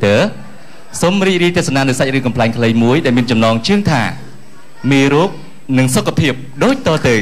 Theater សូមរីករាយទស្សនានៅសាច់រឿងកំប្លែងខ្លីមួយដែលមានចំណងជើងថាមេរោគនិងសុខភាពដូចតទៅ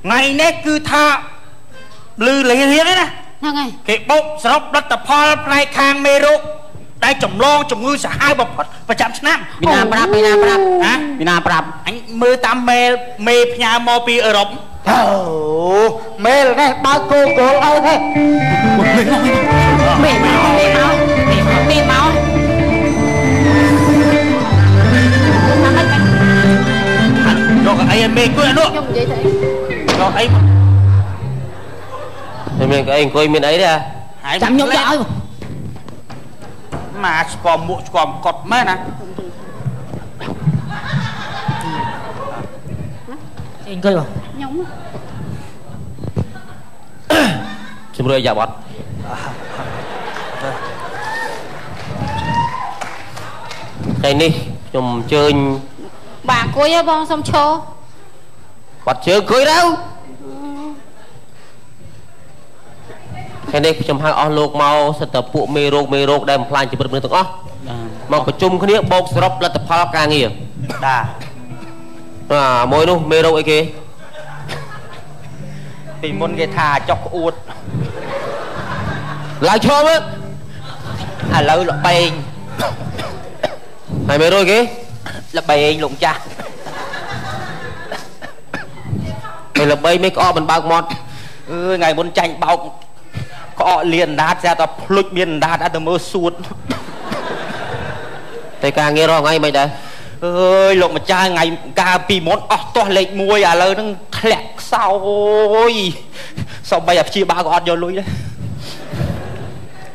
ngày nay cứ tha lư lấy hiến đấy nè cái bốc sọc đất tập phò này khang mê rô đây trồng lo trồng ngư sẽ hai bọc và chạm snap Mina prap anh mơ tam mê mê nhà mò pi ở rộng mê là này bao cô ơi thế mê máu rồi anh mê cứ nữa rồi mình cái anh coi miền ấy đấy à chạm nhông dõi mà còn một còn cọt mê nè anh cười vào nhông xin mời dạ bọt cái này nhom chơi bà cuối á bông xong cho bọt chơi cưới đâu cái này trong hai on lục màu sẽ tập phụ mê rô đem plan chỉ bật mưa từng ó màu của chung cái này bốc srop là tập phá càng nghỉ môi luôn mê rô ấy kia thì môn cái thà chọc uột lại cho á à lâu là bay hai mê rô kia là bay anh lụng cha mày là bay mấy có mình bao mọt ngày muốn tranh bao có liền đát ra tập lục miền đát đã từ mơ suốt thầy càng nghe rồi ngay mày đây ơi lộng mà cha ngày ca pi món to lệch môi à lơ nó lẹt sao ôi sao bây giờ chia ba con vô lui đấy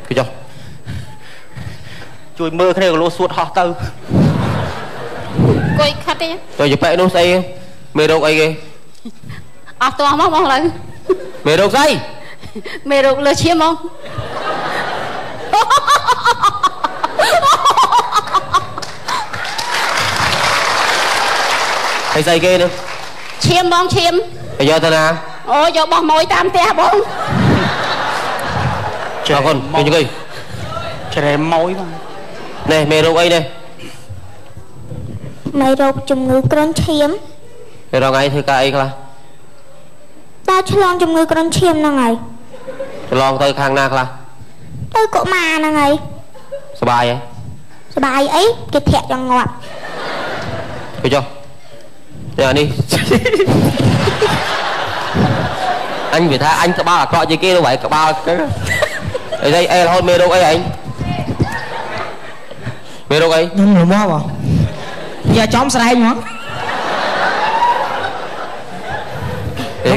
cái cho chui mơ cái này lô suốt họ tư coi khát đi rồi chụp nó say mê đâu ai ghê to mong lần mê đâu say mê rục lừa chiếm không thầy say ghê nữa chiếm bông chiếm bây giờ thế nào ôi giờ bông môi tam te bông chào con cái gì cây trẻ môi mà này mê đâu ai này mê rục chùm ngư cơn chiếm mê đâu ngay thì cả ai là ta cho lon chùm ngư cơn chiếm nào ngày lon tới khang na là tôi cũng mà nè ngày sờ bài ấy cái thẹt cho ngọt cái cho giờ đi anh phải tha anh cả ba là coi gì kia đâu vậy cả ba cái ở đây ai là hôn mê đâu ấy anh mê đâu ấy nhưng mà mau vào giờ chóm sai hả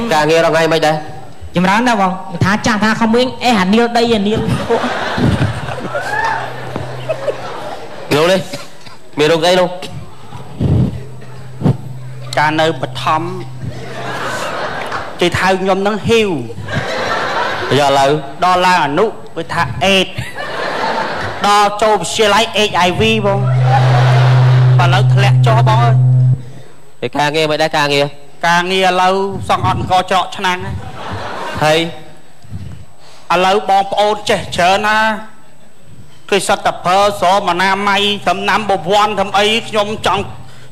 càng nghe rồi ngay mày đây chấm rán đâu không thà chàng thà không biết em hẳn niêu đây là niêu ngồi đi mày đâu đây luôn cả nơi bật thắm chỉ thay nhom nắng hiu bây giờ là đo la ở nụ với thà AIDS đo cho xe lái HIV không và lâu lẹ cho bóng ơi thì càng nghe mày đã càng nghe lâu xong ăn co trọ cho năng thầy lâu bóng ôn trẻ chớ na cái sao tập hơ số mà nam may thầm năm bộ voan thầm ấy nhom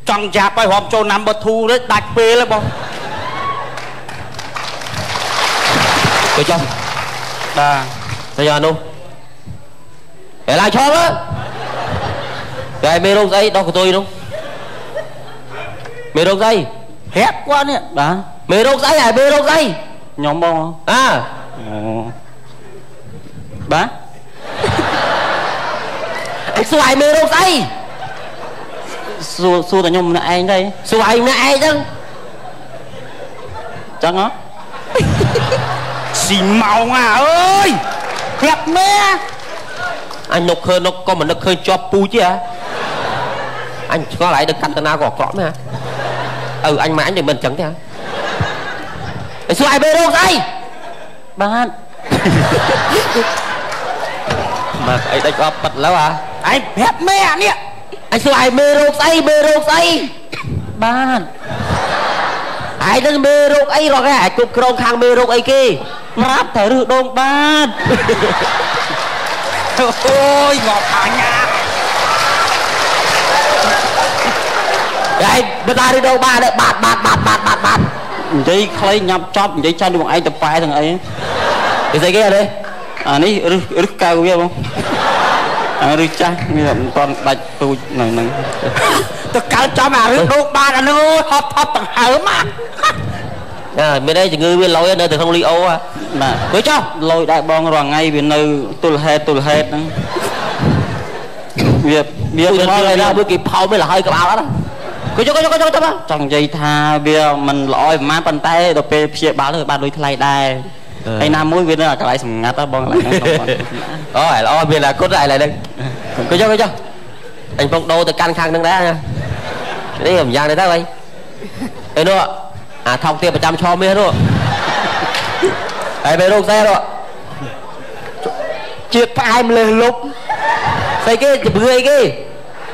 trong dạp ai hòm cho năm bờ thu đấy đặt bê lên bông tôi cho đà bây giờ luôn để lại cho đó cái mê rô giấy đó của tôi đúng mê rô giấy hét quá nè đó mê rô giấy à mê rô giấy nhóm bông à bá xoài mê rô giấy xua tại nhóm là anh đây xoài là ai chứ chẳng á xì màu à ơi hẹp mẹ anh nộp khơi nó có mà nó khơi cho pu chứ à anh có lại được canh tana gọt lõm hả anh mà anh thì mình chẳng thế hả xoài bê đâu đây bạn mà anh đánh có bật lắm à anh hẹp mẹ nè anh xoài bê đâu say bạn ai đang bê rô ấy rồi cái cục krong khang bê rô ấy kia ráp thở được đông bạn ôi ngọt hả nha đây bây ta đi đâu ba đấy bạt vậy khơi nhập chóp vậy cho được anh tập bài thằng ấy cái gì kia đây à ní rứt cao biết không rứt cha bây giờ con đạch tôi này tôi cao cho mà rứt đâu ba là nó hop thằng hở mà bên đây chỉ người bên lối nơi từ không li ô à mà với cho lôi đại bong rồi ngay bên nơi tôi hết đó việc này ra với kịp phao mới là hơi cái bao đó có trong dây tha bia mình lỗi má bàn tay đồ pe phía báo rồi ba đôi thay đai anh nam mũi bên là cái lại sầm ngắt đó bong lại rồi lo bên là cốt lại đây có cho anh phong đô từ can khang đang đá nha đấy làm giang này ta vậy đây nữa à thông tiền 100 cho mê nữa đây về đâu xe rồi chuyện phải em lên lúc xây kia chụp người kia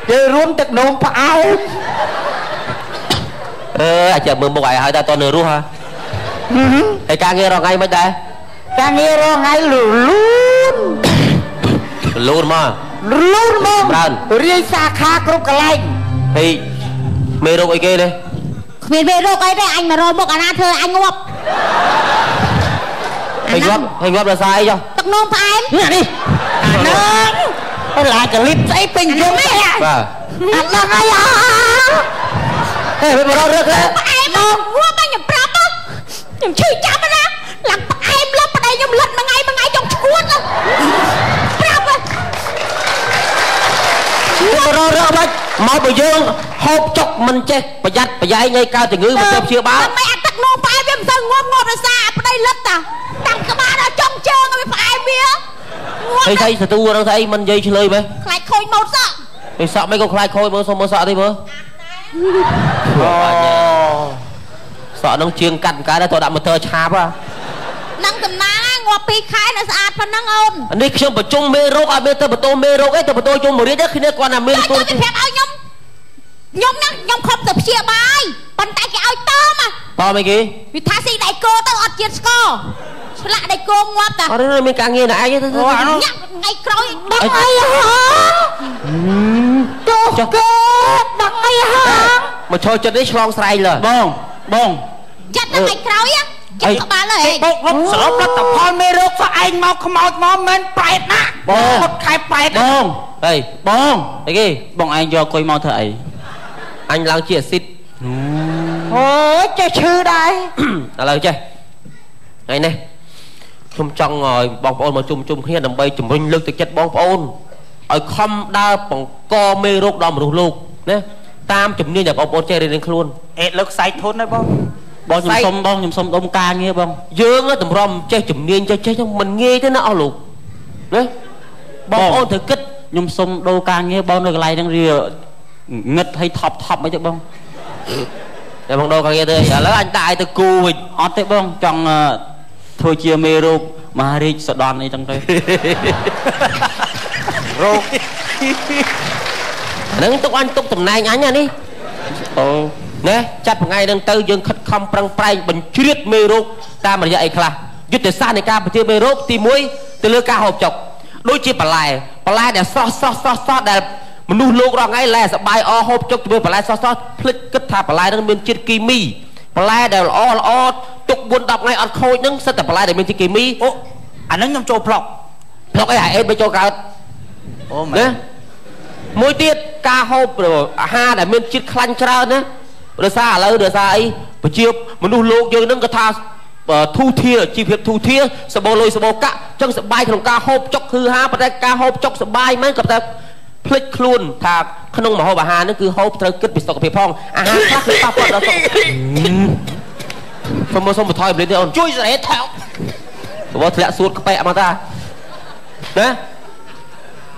chơi rốn tật nông phải chờ mừng một ngày hỏi ta toàn nửa ru hả thầy ca nghe rồi ngay mấy đây ca nghe rồi ngay luôn mà riêng xa khá cục cả lạnh thì mê rô cái kia đi mê rô cái đây anh mà rồi một anh thơ anh ngọc hình góp là sai cho tật nông phải em nè đi nó lại clip giấy bình vô mẹ anh đang ai à ê bây giờ rớt đấy em không mua bao nhiêu prop á nhầm chơi chạm ra làm em lấp ở đây nhầm lật mà ngay trong chuột á prop á rớt đấy mau bây giờ hộp chọc mình chết bà dạy ngay cao thì ngữ mà chưa báo mày ăn tật nông phải em sao ngộp ra xa ở đây lật à đằng các bạn ở trong trường rồi phải em bia thầy thấy sao tu đâu thấy mình dây chơi mày lại khôi một sợ thì sợ mấy con khai khôi mơ sợ đi mơ sợ nó chiêng cạnh cái đó tôi đã một tơ chạp á năng tầm ná ngọt pi khai nó sạch phần năng ôn anh đi không phải chung mê rô à mê tơ tô mê rô ấy tơ tô chung một đứa khi nó còn là mê tôi thì phép ao nhom không tập chia bài bàn tay cái ao to mà to mấy kia vì tha si đại cô tao ọt chiên score lại đại cô ngoạp ta ở đây mình càng nghe là ai chứ ngay cối đằng ai hả cho đằng ai hả mà cho chân đấy strong style là bông chắc là ngay cối á chắc các bạn ơi bông sớm nó tập hòn mê rốt sao anh mau không mau men bẹt nè một khai bẹt bông đây bông cái gì bông anh cho coi mau thầy anh lang chia xít ôi chơi chư đây là lời chơi này này chung trong rồi bong ôn mà chung khi làm bay chùm rinh lực từ chất bong ôn ở không đa bằng co mê rốt đo mà luôn nè តាមជំនាញដែលបងប្អូនចេះរៀនខ្លួនអេលើកខ្សែធុនហើយបងខ្ញុំសុំដុំការងារបងយើងតម្រាំចេះជំនាញចេះហ្នឹងមិនងាយទេណាអស់លោកណាបងប្អូនត្រូវគិតខ្ញុំសុំដូរការងារបងនៅកន្លែងហ្នឹងវាងឹតឲ្យថប់អីទៅបងតែបងដូរការងារទៅឥឡូវអញដាក់ឲ្យទៅគូវិញអត់ទេបងចង់ធ្វើជាមេរោគមហារាជសដនអីចឹងទៅរោគហ្នឹងទុកអញទុកតំណែងអញនេះអូណាចាប់ថ្ងៃហ្នឹងទៅយើងខិតខំប្រឹងប្រែងបញ្ជ្រាបមេរោគតាមរយៈអីខ្លះយុទ្ធសាស្ត្រនៃការបញ្ជ្រាបមេរោគទី1ទៅលើការហូបចុកដូចជាបន្លែដែលស្រស់ដែលមនុស្សលោករងថ្ងៃលែសបាយអហូបចុកជាមួយបន្លែស្រស់ភ្លេចគិតថាបន្លែហ្នឹងមានជាតិគីមីបន្លែដែលល្អទុក4-10ថ្ងៃអត់ខូចហ្នឹងសិតតែបន្លែដែលមានជាតិគីមីអូអាហ្នឹងខ្ញុំចូលផ្លុកអីហ่าអេតទៅចូលកើតអូមែនមួយទៀតការហូបអាហារដែលមានជាតិខ្លាញ់ច្រើនណាដោយសារអីប្រជាមនុស្សលោកយើងហ្នឹងក៏ថាធូធាជីវភាពធូធាសបោលុយសបោកាក់ចឹងសបាយក្នុងការហូបចុកគឺហាប៉ុន្តែការហូបចុកសបាយមែនក៏តែភ្លេចខ្លួនថាក្នុងម្ហូបអាហារហ្នឹងគឺហូបត្រូវគិតពីសុខភាពផងអាហារខ្លះគឺប៉ះពាល់ដល់សុខភាពសុំបន្ថយបន្តិចទេអូនជួយសេរីថោកបើធ្លាក់សួតក្បែកមកតាណា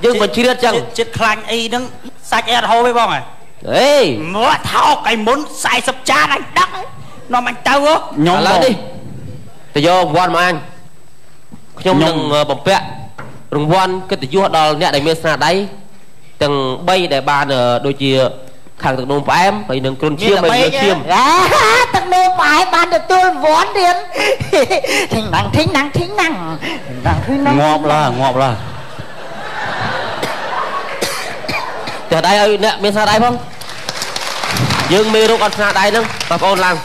យើងបញ្ជ្រាបចឹងចិត្តខ្លាញ់អីហ្នឹងសាច់អត់ហូបទេបងហ៎អេមកថោកឯមុន40ចានអញដឹកនាំអញទៅខ្ញុំឥឡូវនេះទៅយករង្វាន់មកអញខ្ញុំនឹងបំពាក់រង្វាន់កិត្តិយសដល់អ្នកដែលមានស្នាដៃទាំង3ដែលបានដូចជាខាងទឹកនោមផ្អែមហើយនឹងគ្រុនឈាមហើយលើឈាមទឹកនោមផ្អែមបានទទួលរង្វាន់ទៀតធីងណាំងងាប់ឡាតែដៃឲ្យអ្នកមានស្នាដៃផងយើងមេរោគអត់ស្នាដៃហ្នឹងបងប្អូនឡើង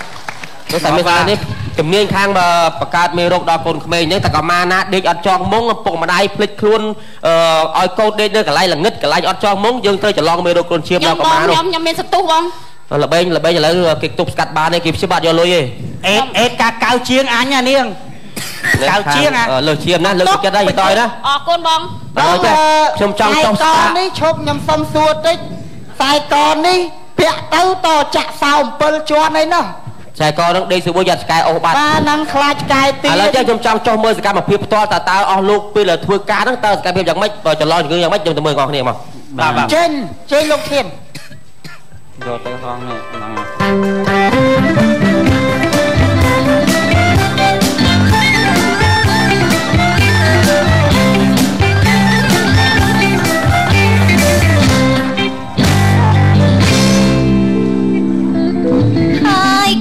ដោយសារមានស្នាដៃនេះជំនាញខាងបង្កើតមេរោគដល់កូនក្មេងហ្នឹងតែក៏មកណាដេកអត់ចងមុងពុកម្ដាយភ្លេចខ្លួនឲ្យកូនដេកនៅកន្លែងល្ងិតកន្លែងអត់ចងមុងយើងត្រូវច្រឡងមេរោគគ្រុនឈាមដល់កុមារនោះខ្ញុំមានសន្ទុះបងល្បែងឥឡូវគេទប់ស្កាត់បានទេគេព្យាបាទយកលុយទេអេតការកៅជាងអញណានាងកៅជាងលើឈាមណាលើចិត្តដែរយតយណាអរគុណបងខ្ញុំចង់ចុះស្កានេះឈប់ខ្ញុំសុំសួរតិចខ្សែកនេះពាក់ទៅតចាក់សោ7ជាន់អីនោះខ្សែកនឹងដេកសួរយ៉ាត់ឆ្កែអស់បាត់បាទហ្នឹងខ្លាចឆ្កែទៀតឥឡូវខ្ញុំចង់ចុះមើលសកម្មភាពផ្ទាល់តើអស់លោកពេលធ្វើការហ្នឹងតើសកម្មភាពយ៉ាងម៉េចបើចន្លោះជំងឺយ៉ាងម៉េចខ្ញុំទៅមើលបងប្អូនគ្នាមកបាទចេញលោកធៀមយកទៅហងនេះហ្នឹង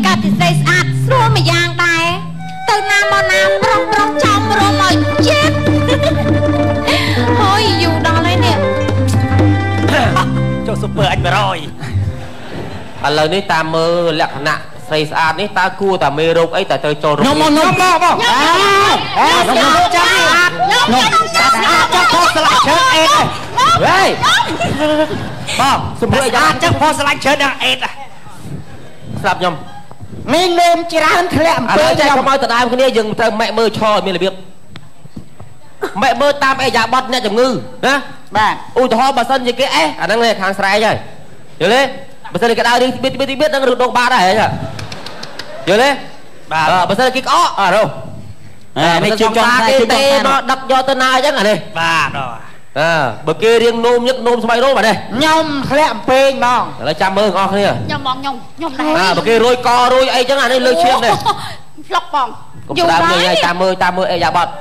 កាត់ពិសេសស្អាតស្រួលមួយយ៉ាងដែរទៅណាមកណាប្រុងចំរមឲ្យchếtហើយយូរដល់ហើយនេះចូលស៊ុបអឺអញ100ឥឡូវនេះតាមមើលលក្ខណៈស្រីស្អាតនេះតើគួរតែមេរោគអីតើត្រូវចូលរោគខ្ញុំចាំស្អាតចុះផស្លាច់ឈើអេតហេបងសម្រួលយ៉ាងចុះផស្លាច់ឈើដល់អេតស្ដាប់ខ្ញុំមានលេមច្រើនធ្លាក់អំពើចែកកុំឲ្យដដើមគ្នាយើងត្រូវម៉ែមើលឈរឲ្យមានរបៀបម៉ែមើលតាមអេយ៉ាបត់អ្នកជំងឺណាបាទឧទាហរណ៍បើសិនជាគេអាហ្នឹងខាងស្រែកហើយយល់ទេបើសិនគេដៅនេះបៀតហ្នឹងរត់ដងបាត់ហើយយល់ទេបាទបើសិនគេក្អកអរនេះជើងចង់គេទេមកដឹកយកទៅណាអញ្ចឹងអានេះបាទបើគេរៀងនោមញឹកនោមស្បៃរោមអានេះខ្ញុំធ្លាក់អំពេងហ្មងឥឡូវចាំមើលបងប្អូនគ្នាខ្ញុំបងខ្ញុំដែរបើគេរួយករួយអីចឹងអានេះលើឈាមនេះផ្លុកបងយូរហើយតាមមើលអេយ៉ាបត់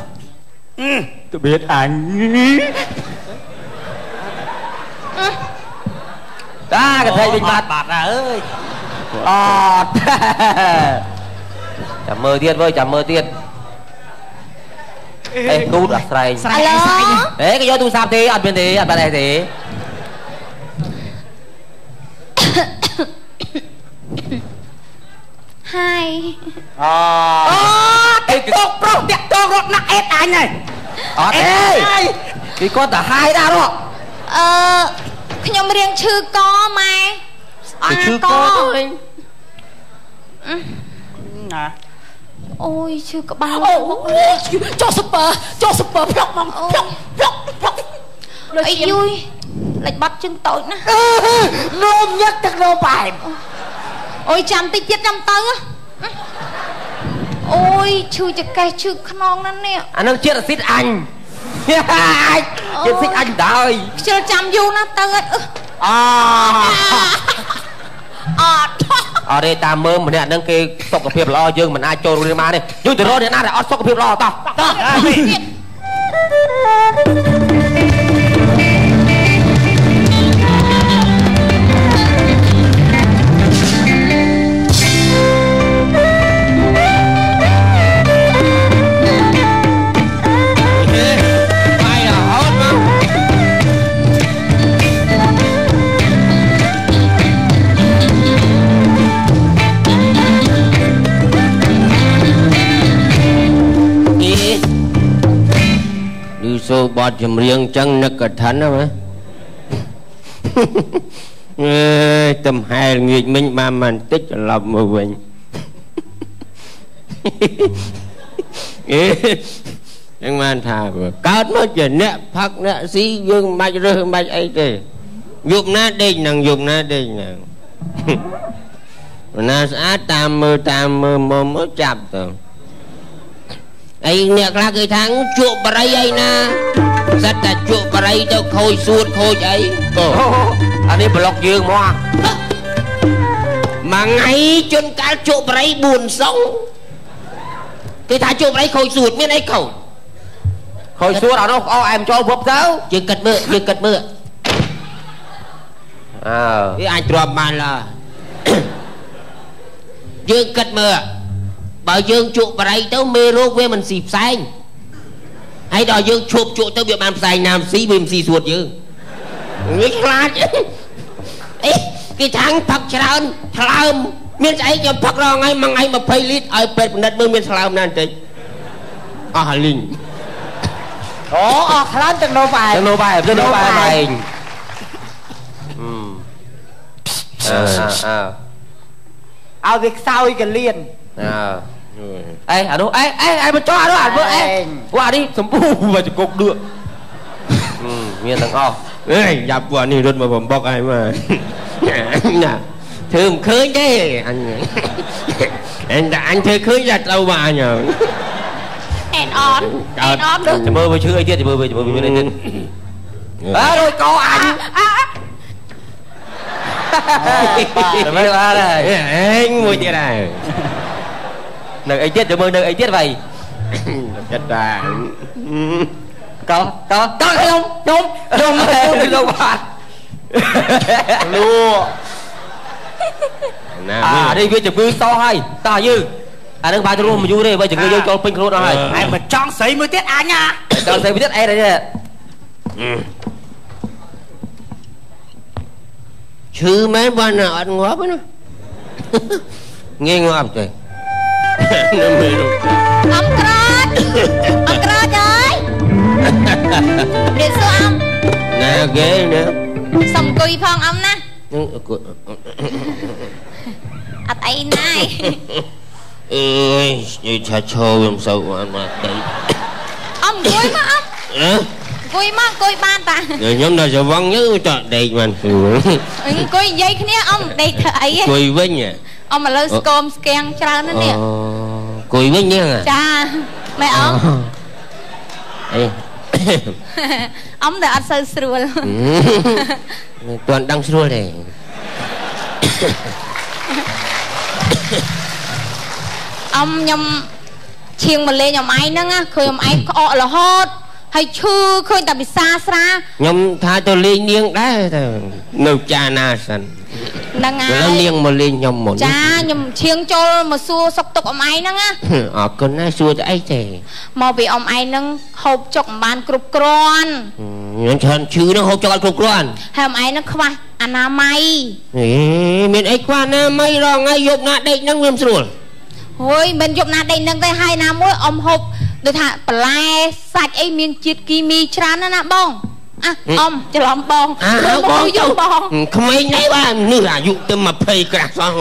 ទៅបៀតអញតាកថៃវិញបាត់អើយអត់ចាំមើលទៀតវើចាំមើលទៀតអេគូតអាស្រ័យអេគេយកទូរស័ព្ទទេអត់មានទេអត់បានទេហើយអេតុកប្រុសតាក់តងរត់ណាស់អេតអញហើយអត់ទេគេគាត់ទៅហាយដែររកខ្ញុំរៀងឈឺកម៉ែឈឺកវិញណាអូយឈឺក្បាលចុះស៊ុបផ្លុកហ្មងផ្លុកអីយូយលេចបាត់ ជើងតូចណា នោមញឹកទឹកនោមប្រែម អូយចាំតិចទៀតចាំទៅអូយឈឺចកេះឈឺខ្នងណាស់នេះ អានឹងជាតិអាស៊ីតអញជាតិស៊ីតអញដែរ ខ្ជិលចាំយូរណាស់ទៅអត់អរេតាមមើលម្នាក់ហ្នឹងគេសុខភាពល្អយើងមិនអាចចូលរៀនបានទេយើងទៅរកអ្នកណាដែលអត់សុខភាពល្អតោះ សូបត់ចម្រៀងចឹងនឹកកថាណាមើលតំហែលងាកមិញបានបន្តិចត្រឡប់មកវិញចឹងបានថាកើតមកជាអ្នកផឹកអ្នកស៊ីយើងមិនបាច់រើសមិនបាច់អីទេយប់ណាដេកនឹងយប់ណាដេកនឹងណាស្អាតតាមមើលមកចាប់ទៅអីអ្នកខ្លះគេថាជក់បរិយអីណាសិតតែជក់បរិយទៅខូចសួតខូចអីអានេះប្លុកយើងមកមួយថ្ងៃជួនកាលជក់បរិយ4សុងគេថាជក់បរិយខូចសួតមានអីខូចសួតអត់នោះអោអែមចូលភពទៅយើងគិតមើលអើវាអាចទ្រាំបានឡើយយើងគិតមើលបើយើងជក់បរិយទៅមេរោគវាមិនស៊ីផ្សែងហើយដល់យើងឈប់ជក់ទៅវាបានផ្សែងណាមស៊ីវាមិនស៊ីសួតយើងវាខ្លាចអីគេថាងផឹកច្រើនថ្លើមមានស្អីខ្ញុំផឹករងថ្ងៃមួយថ្ងៃ20លីត្រឲ្យពេទ្យពិនិត្យមើលមានថ្លើមណាស់បន្តិចអស់លីងអូអស់ខ្លាំងទាំងនោមប្រែមឯងឲ្យវាខ្សោយកលៀនអេអានោះអេបញ្ចុះអានោះអាមើលអេពួកអានេះសម្ពុះមកចង្គប់ដឿកមានទាំងអស់អេយ៉ាប់ពួកនេះរត់មកបំបុកឲ្យមើលណាធ្វើមិនឃើញទេអញធ្វើឃើញតែត្រូវមកអញអេនអនចាំមើលវាឈឺអីទៀតចាំមើលវាមានអីទៀតអើរួយកោអញចាំមើលបានហើយអេមួយទៀតហើយនៅអីទៀតចាំមើលនៅអីទៀតវ៉ៃចិត្តតាកោខ្ញុំបាទលូណានេះវាជំងឺសោះហើយតោះយើងអានឹងបាយទៅរួមយូរទេបើជំងឺយើងចូលពេញខ្លួនអស់ហើយឯងមិនចង់ស្រីមួយទៀតអញណាចង់ស្រីមួយទៀតអេទេឈឺមែនបានអត់ងាប់ណាងាយងាប់ទេនៅមេរោគអំក្រាចអើយនេះសួរអំណាគេណាសុំអង្គុយផងអំណាអត់អីណាយអើយនិយាយថាឈរវាមិនសូវបានមកដេកអំអង្គុយមកអង្គុយមកអង្គុយបានតាខ្ញុំដល់ស្រវឹងទៅតដេកបានស្រួលអង្គុយនិយាយគ្នាអំដេកធ្វើអីអង្គុយវិញអំឥឡូវស្គមស្គាំងច្រើនណាស់នេះអង្គុយវិញនេះចាម៉ែអំអីអំតែអត់សូវស្រួលមិនទាន់ដឹងស្រួលទេអំខ្ញុំឈៀងមកលេងអំឯងហ្នឹងឃើញអំឯងក្អករហូតហើយឈឺឃើញតែពិសាស្រាខ្ញុំថាទៅលេងនាងដែរទៅនៅចាណាសិនហ្នឹងហើយនាងមកលេងខ្ញុំមុនចាខ្ញុំឈៀងចូលមកសួរសុខទុក្ខអំឯងហ្នឹងណាអរគុណណាស់សួរទៅអីទេមកពីអំឯងហ្នឹងហូបចុកមិនបានគ្រប់គ្រាន់ខ្ញុំច្រើនឈឺហ្នឹងហូបចុកអត់គ្រប់គ្រាន់ហើយអំឯងហ្នឹងខ្វះអនាម័យមានអីខ្វះអនាម័យរងថ្ងៃយប់ណាដេកហ្នឹងវាមិនស្រួលហួយមិនយប់ណាដេកហ្នឹងទេហើយណាមួយអ៊ំហូបដូចថាបន្លែសាច់អីមានជាតិគីមីច្រើនណាស់បងអ៊ំច្រឡំបងបងយកបងក្មេងនេះបាទនេះអាយុទៅ20ក្រាស់សោះ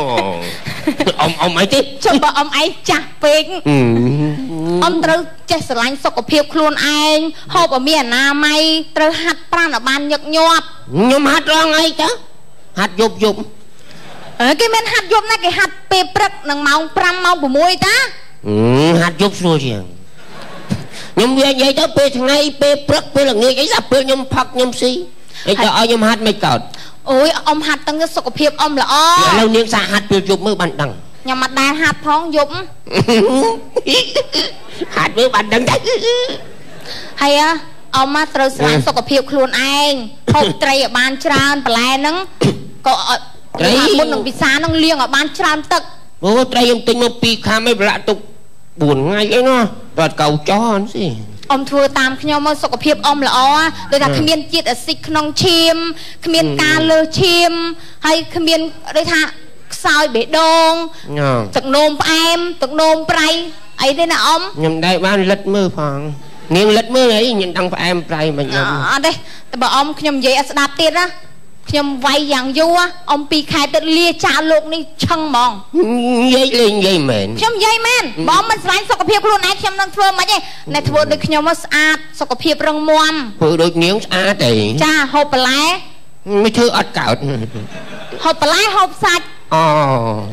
ông ấy tí chồng bà ông ấy chặtពេក ôngត្រូវចេះស្រឡាញ់សុខភាពខ្លួនឯងហូបឲ្យមានអនាម័យត្រូវហាត់ប្រាណឲ្យបានញឹកញាប់ ខ្ញុំហាត់រងអីទៅហាត់យប់គេមានហាត់យប់ណាគេហាត់ពេលព្រឹកនឹងម៉ោង 5 ម៉ោង 6 តា ហាត់យប់ស្រួលជាងខ្ញុំនិយាយទៅពេលថ្ងៃពេលព្រឹកពេលល្ងាចអីសាពេលខ្ញុំផឹកខ្ញុំស៊ីអីទៅឲ្យខ្ញុំហាត់មិនកោត អូយអ៊ំហាត់ទាំងសុខភាពអ៊ំល្អ ឥឡូវនាងសាហាត់ពេលយប់មើលបានដឹង ខ្ញុំមិនដែលហាត់ផងយប់ ហាត់មើលបានដឹងទៅ ហើយអ៊ំមកត្រូវស្រឡាញ់សុខភាពខ្លួនឯងហូបត្រីឲ្យបានច្រើនបន្លែហ្នឹងក៏ត្រីមុននឹងពិសាហ្នឹងលាងឲ្យបានច្រើនទឹក អូត្រីខ្ញុំទិញមក2ខាំឯងប្រឡាក់ទុក 4 ថ្ងៃអីណាអត់កៅចោលស៊ី អ៊ំធ្វើតាមខ្ញុំមកសុខភាពអ៊ំល្អដូចថាគ្មានជាតិអាស៊ីតក្នុងឈាមគ្មានការលើសឈាមហើយគ្មានដូចថាខ្សោយបេះដូងទឹកនោមផ្អែមទឹកនោមប្រៃអីទេណាអ៊ំ ខ្ញុំដែរបានលិតមើលផងនាងលិតមើលអីខ្ញុំដឹងផ្អែមប្រៃមិនខ្ញុំ អត់ទេតែបើអ៊ំខ្ញុំនិយាយឲ្យស្ដាប់ទៀតណាខ្ញុំវាយយ៉ាងយូរអ៊ំ2ខែទៅលាចាកលោកនេះឆឹងហ្មង និយាយលេងនិយាយមែន ខ្ញុំនិយាយមែនបើមិនស្រឡាញ់សុខភាពខ្លួនឯងខ្ញុំនឹងធ្វើមិនទេតែធ្វើដូចខ្ញុំមកស្អាតសុខភាពរឹងមាំ ធ្វើដូចនាងស្អាតទេ ចាហូបបន្លែ មិនធ្វើអត់កោត ហូបបន្លែហូបសាច់ អូ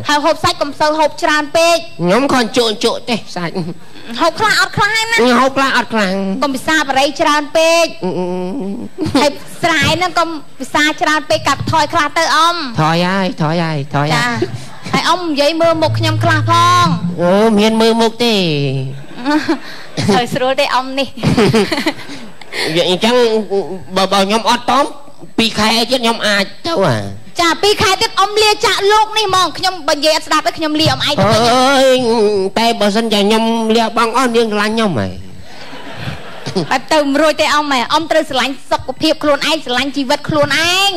ហើយហូបសាច់កុំសូវហូបច្រើនពេក ខ្ញុំខនជក់ទេសាច់ ហូបខ្លះអត់ខ្លះណា ហូបខ្លះអត់ខ្លាំង កុំពិសាបរិយច្រើនពេកហើយស្រែហ្នឹងកុំពិសាច្រើនពេកកាត់ថយខ្លះទៅអ៊ំ ថយហើយចាហើយអ៊ំនិយាយមើលមុខខ្ញុំខ្លះផង អូមានមើលមុខទេ ហើយស្រួលទេអ៊ំនេះ អញ្ចឹងបើខ្ញុំអត់តម2ខែទៀតខ្ញុំអាចទៅ ចា2ខែទៀតអ៊ំលាចាក់លោកនេះហ្មងខ្ញុំបើនិយាយអត់ស្ដាប់ទេខ្ញុំលាអ៊ំឯងទៅ អើយតែបើសិនជាខ្ញុំលាបងអស់នាងឆ្លាញ់ខ្ញុំហ៎ អត់ទៅមិនរួចទេអ៊ំហ៎អ៊ំត្រូវស្រឡាញ់សុខភាពខ្លួនឯងស្រឡាញ់ជីវិតខ្លួនឯង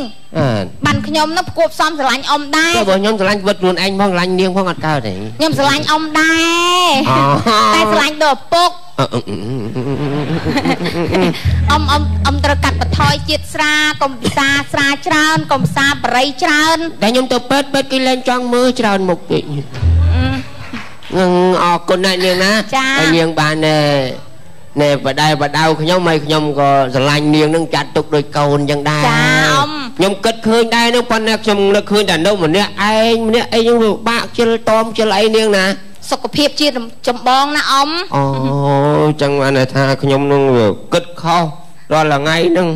បានខ្ញុំនឹងផ្គួបផ្សំស្រឡាញ់អ៊ំដែរ បើខ្ញុំស្រឡាញ់ជីវិតខ្លួនឯងផងស្រឡាញ់នាងផងអត់កើតទេ ខ្ញុំស្រឡាញ់អ៊ំដែរតែស្រឡាញ់ដល់ឪពុក អ៊ំត្រូវកាត់បន្ថយជាតិស្រាកុំពិសាស្រាច្រើនកុំពិសាបរិយច្រើន តែខ្ញុំទៅពេទ្យគេលែងចង់មើលច្រើនមុខពេកអរគុណណាស់នាងណាហើយនាងបានណែបដៅខ្ញុំហើយខ្ញុំក៏ស្រឡាញ់នាងនឹងចាត់ទុកដូចកូនចឹងដែរ ចាអ៊ំ ខ្ញុំគិតឃើញដែរនឹងប៉ុន្តែខ្ញុំនឹកឃើញតែនៅម្នាក់ឯងម្នាក់អីហ្នឹងវាបាក់ជិលតមជិលអីនាងណា សុខភាពជាចម្បងណាអ៊ំ អូចឹងបានថាខ្ញុំនឹងគិតខុសរាល់ថ្ងៃហ្នឹង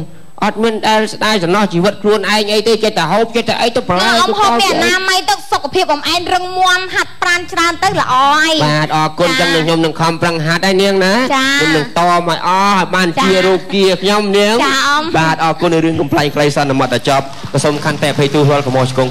អត់មានដែលស្ដាយសំណោះជីវិតខ្លួនឯងអីទេចិត្តតែហូបចិត្តតែអីទៅប្រឡែង អ៊ំហូបមានអនាម័យទៅសុខភាពអ៊ំឯងរឹងមាំហាត់ប្រាណច្រើនទៅល្អហើយ បាទអរគុណចឹងខ្ញុំនឹងខំប្រឹងហាត់ហើយនាងណាខ្ញុំនឹងតមឲ្យអស់ឲ្យបានជារូបគាខ្ញុំនាងបាទអរគុណនៅរឿងកំ pl ៃ ខ្លីសន្មតតែចប់សូមខន្តីអភ័យទោសរាល់កំហុសឆ្គង